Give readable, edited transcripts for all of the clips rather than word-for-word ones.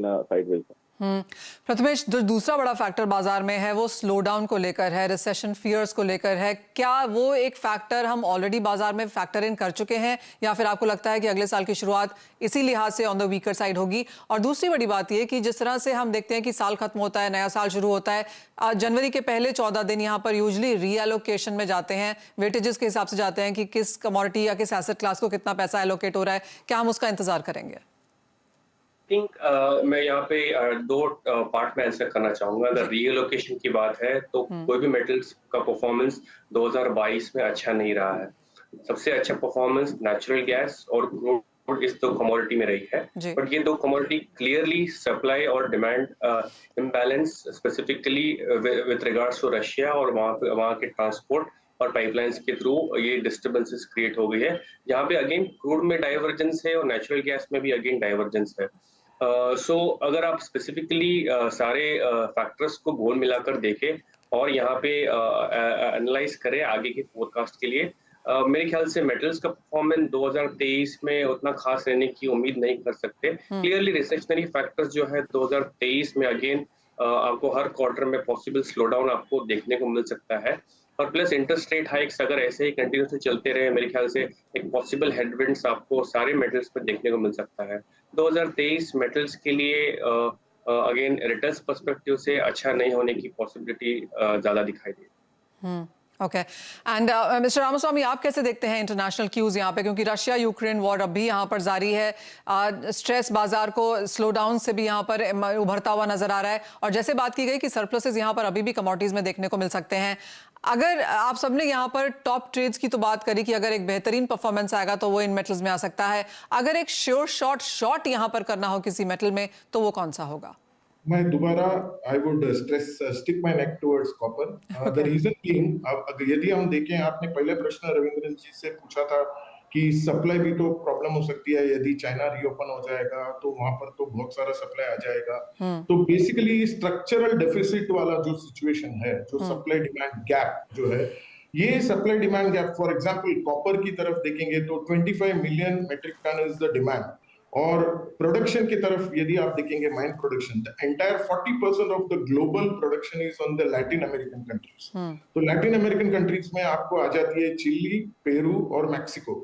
China sideways है। प्रथमेश, जो दूसरा बड़ा फैक्टर बाजार में है वो स्लो डाउन को लेकर है, रिसेशन फियर्स को लेकर है। क्या वो एक फैक्टर हम ऑलरेडी बाजार में फैक्टर इन कर चुके हैं, या फिर आपको लगता है कि अगले साल की शुरुआत इसी लिहाज से ऑन द वीकर साइड होगी? और दूसरी बड़ी बात ये कि जिस तरह से हम देखते हैं कि साल खत्म होता है, नया साल शुरू होता है, जनवरी के पहले 14 दिन यहाँ पर यूजली रीएलोकेशन में जाते हैं, वेटेजेस के हिसाब से जाते हैं कि किस कमोडिटी या किस एसेट क्लास को कितना पैसा एलोकेट हो रहा है। क्या हम उसका इंतजार करेंगे? थिंक मैं यहाँ पे दो पार्ट में आंसर करना चाहूंगा। अगर रीएलोकेशन की बात है तो कोई भी मेटल्स का परफॉर्मेंस 2022 में अच्छा नहीं रहा है। सबसे अच्छा परफॉर्मेंस नेचुरल गैस और क्रूड इस दो कमोडिटी में रही है, बट ये दो कमोडिटी क्लियरली सप्लाई और demand imbalance, specifically with regards to Russia और वहाँ के ट्रांसपोर्ट और पाइपलाइंस के थ्रू ये डिस्टर्बेंसेस क्रिएट हो गई है, जहाँ पे अगेन क्रूड में डाइवर्जेंस है और नेचुरल गैस में भी अगेन डाइवर्जेंस है। सो अगर आप स्पेसिफिकली सारे फैक्टर्स को घोल मिलाकर देखें और यहाँ पे एनालाइज करें आगे के फोरकास्ट के लिए, मेरे ख्याल से मेटल्स का परफॉर्मेंस 2023 में उतना खास रहने की उम्मीद नहीं कर सकते। क्लियरली रिसेशनरी फैक्टर्स जो है 2023 में अगेन आपको हर क्वार्टर में पॉसिबल स्लो डाउन आपको देखने को मिल सकता है, और प्लस इंटरेस्ट रेट हाइक्स अगर ऐसे ही कंटिन्यूसली चलते रहे, मेरे ख्याल से एक पॉसिबल हेडविंड्स आपको सारे मेटल्स पर देखने को मिल सकता है। 2023 मेटल्स के लिए अगेन रिटर्न्स पर्सपेक्टिव से अच्छा नहीं होने की पॉसिबिलिटी ज्यादा दिखाई दे। ओके, एंड मिस्टर रामास्वामी, आप कैसे देखते हैं इंटरनेशनल क्यूज यहाँ पे, क्योंकि रशिया यूक्रेन वॉर अब भी यहाँ पर जारी है, स्ट्रेस बाजार को स्लो डाउन से भी यहाँ पर उभरता हुआ नजर आ रहा है, और जैसे बात की गई कि सरप्लसेस यहाँ पर अभी भी कमोडिटीज में देखने को मिल सकते हैं। अगर आप सबने यहाँ पर टॉप ट्रेड्स की तो बात करी कि अगर एक बेहतरीन परफॉर्मेंस आएगा तो वो इन मेटल्स में आ सकता है, अगर एक श्योर शॉट यहाँ पर करना हो किसी मेटल में तो वो कौन सा होगा? मैं दोबारा I would stick my neck towards copper. The reason being, अब यदि हम देखें, आपने पहले प्रश्न रविंद्रन जी से पूछा था कि सप्लाई भी तो प्रॉब्लम हो सकती है, यदि चाइना रीओपन हो जाएगा तो वहां पर तो बहुत सारा सप्लाई आ जाएगा। तो बेसिकली स्ट्रक्चरल डेफिसिट वाला जो सिचुएशन है, जो सप्लाई डिमांड गैप जो है, ये supply demand gap, for example copper की तरफ देखेंगे तो 25 million metric ton is the demand, और प्रोडक्शन की तरफ यदि आप देखेंगे, mine production, the entire 40% of the global production is on the Latin American countries. तो लैटिन अमेरिकन कंट्रीज में आपको आ जाती है चिली, पेरू और मैक्सिको।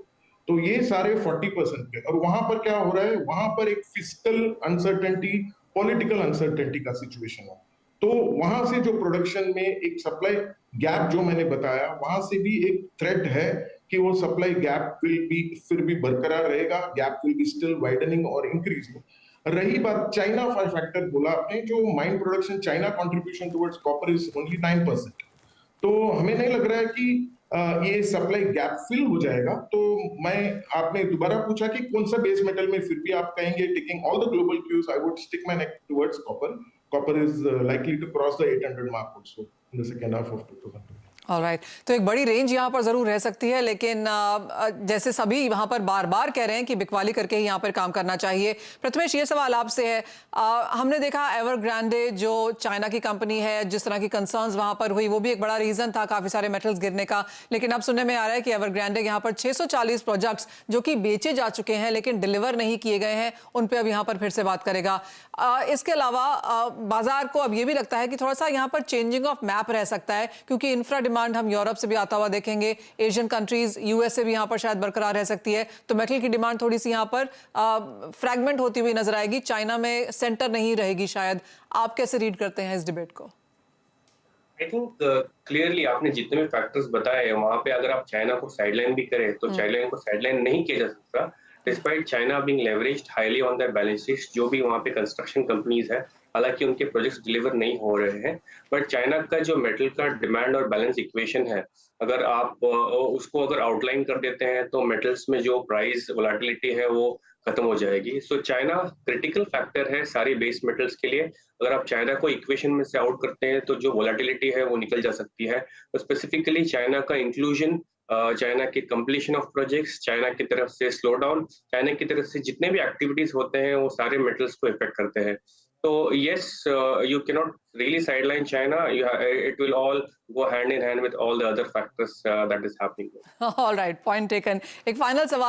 तो ये सारे 40% के, और वहां पर क्या हो रहा है, वहां पर एक फिस्कल अनसर्टेनिटी, पॉलिटिकल अनसर्टेनिटी का सिचुएशन है। तो वहां से जो प्रोडक्शन में एक सप्लाई गैप जो मैंने बताया, वहां से भी एक थ्रेट है कि वो सप्लाई गैप विल बी फिर भी बरकरार रहेगा, gap will be still widening और इंक्रीजिंग। रही बात चाइना फैक्टर बोला आपने, जो mine production China contribution towards copper is only 9%। तो हमें नहीं लग रहा है कि ये सप्लाई गैप फिल हो जाएगा। तो आपने दोबारा पूछा कि कौन सा बेस मेटल में फिर भी आप कहेंगे taking all the global cues, I would stick my neck towards copper. Copper is likely to cross the 800 mark also in the second half of 2020। Alright, तो एक बड़ी रेंज यहाँ पर जरूर रह सकती है, लेकिन जैसे सभी वहाँ पर बार बार कह रहे हैं कि बिकवाली करके ही यहाँ पर काम करना चाहिए। प्रथमेश, ये सवाल आपसे है, हमने देखा एवरग्रांडे जो चाइना की कंपनी है, जिस तरह की कंसर्न्स वहाँ पर हुई, वो भी एक बड़ा रीजन था काफी सारे मेटल्स गिरने का, लेकिन अब सुनने में आ रहा है कि एवरग्रांडे यहाँ पर 640 प्रोजेक्ट्स जो कि बेचे जा चुके हैं लेकिन डिलीवर नहीं किए गए हैं, उन पर अब यहाँ पर फिर से बात करेगा। इसके अलावा बाजार को अब ये भी लगता है कि थोड़ा सा यहाँ पर चेंजिंग ऑफ मैप रह सकता है, क्योंकि इंफ्रा डिमांड हम यूरोप से भी आता हुआ देखेंगे, एशियन कंट्रीज, यूएस से भी यहाँ पर शायद बरकरार रह सकती है, तो मेटल की डिमांड थोड़ी सी यहाँ पर फ्रैगमेंट होती हुई नजर आएगी, चाइना में सेंटर नहीं रहेगी शायद। आप कैसे रीड करते हैं इस डिबेट को? आई थिंक क्लियरली आपने जितने भी फैक्टर्स बताए, वहां पे अगर आप चाइना को साइडलाइन भी करें तो चाइना को साइडलाइन नहीं किया जा सकता, despite China being leveraged highly on their balance sheet. जो भी वहाँ पे कंस्ट्रक्शन कंपनीज है, हालांकि उनके प्रोजेक्ट्स डिलीवर नहीं हो रहे हैं, बट चाइना का जो मेटल का डिमांड और बैलेंस इक्वेशन है, अगर आप उसको अगर आउटलाइन कर देते हैं तो मेटल्स में जो प्राइस वोलेटिलिटी है वो खत्म हो जाएगी। सो चाइना क्रिटिकल फैक्टर है सारी बेस मेटल्स के लिए। अगर आप चाइना को इक्वेशन में से आउट करते हैं तो जो वोलेटिलिटी है वो निकल जा सकती है। तो स्पेसिफिकली चाइना का इंक्लूजन, चाइना के कंप्लीशन ऑफ प्रोजेक्ट्स, चाइना की तरफ से स्लो डाउन, चाइना की तरफ से जितने भी एक्टिविटीज होते हैं वो सारे मेटल्स को इफेक्ट करते हैं। तो yes, you cannot really sideline China. It will all go hand in hand with all the other factors that is happening. All right, point taken. एक फाइनल सवाल